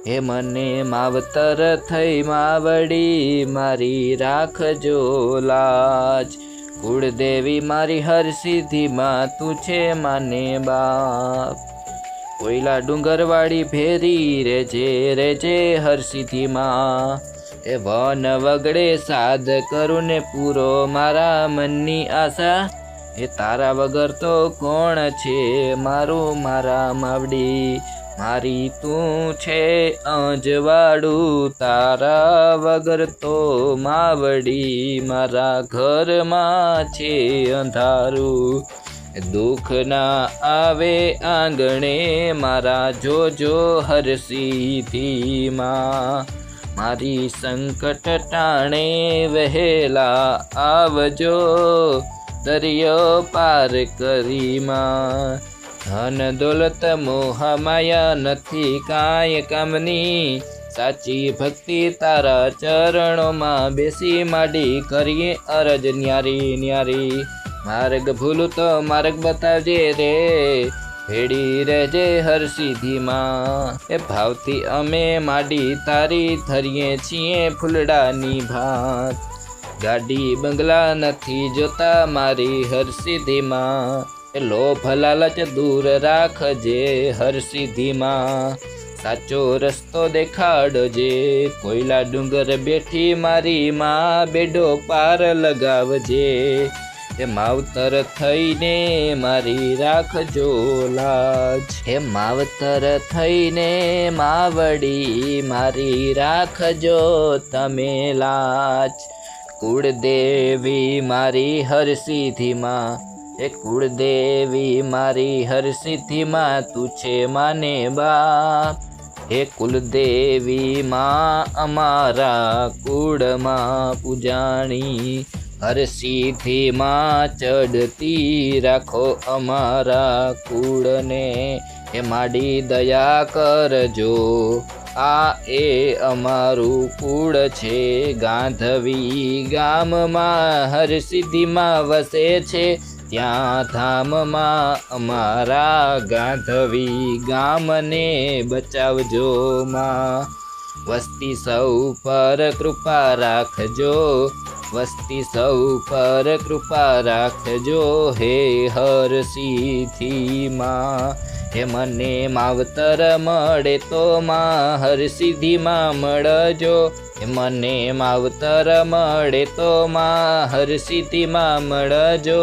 હે મને માવતર થઈ માવડી મારી રાખજો લાજ। કુળદેવી મારી હર સિદ્ધિમાં તું છે માને બાપ। કોયલા ડુંગરવાળી ભેરી રેજે રેજે હર સિદ્ધિમાં। એ વન વગડે સાધ કરું ને પૂરો મારા મનની આશા। એ તારા વગર તો કોણ છે મારું મારા માવડી। મારી તું છે અજવાળું તારા વગર તો માવડી મારા ઘરમાં છે અંધારું। દુઃખ ના આવે આંગણે મારા જોજો હર સિદ્ધિમાં। મારી સંકટ ટાણે વહેલા આવજો દરિયો પાર કરીમાં। ધન દોલત મોહ માયા નથી કાંઈ કામની। સાચી ભક્તિ તારા ચરણોમાં બેસી માડી કરીએ અરજ ન્યારી ન્યારી। માર્ગ ભૂલું તો માર્ગ બતાવજે રે ભેડી રહેજે હર સિદ્ધિમાં। એ ભાવથી અમે માડી તારી ધરીએ છીએ ફૂલડાની ભાત। ગાડી બંગલા નથી જોતા મારી હર સિદ્ધિમાં। એ લોભ લાલચ દૂર રાખજે હર સિદ્ધિમાં। સાચો રસ્તો દેખાડજે કોયલા ડુંગર બેઠી મારી માં બેડો પાર લગાવજે। એ માવતર થઈને મારી રાખજો લાજ। હે માવતર થઈને માવડી મારી રાખજો તમે લાજ। કુળદેવી મારી હર સિદ્ધિમાં। એ કુળદેવી મારી હર સિદ્ધિમાં તું છે માને બાપ। હે કુલદેવી માં અમારા કુળમાં પૂજાણી। હર સિદ્ધિમાં ચડતી રાખો અમારા કુળને। એ માડી દયા કરજો આ એ અમારું કુળ છે। ગાંધવી ગામમાં હર સિદ્ધિમાં વસે છે ત્યાં ધામમાં અમારા ગાંધવી ગામને બચાવજો માં। વસ્તી સૌ પર કૃપા રાખજો વસ્તી સૌ પર કૃપા રાખજો હે હર સિદ્ધિમાં। હે મને માવતર મળે તો માં હર સિદ્ધિમાં મળજો। હે મને માવતર મળે તો માં હર સિદ્ધિમાં મળજો।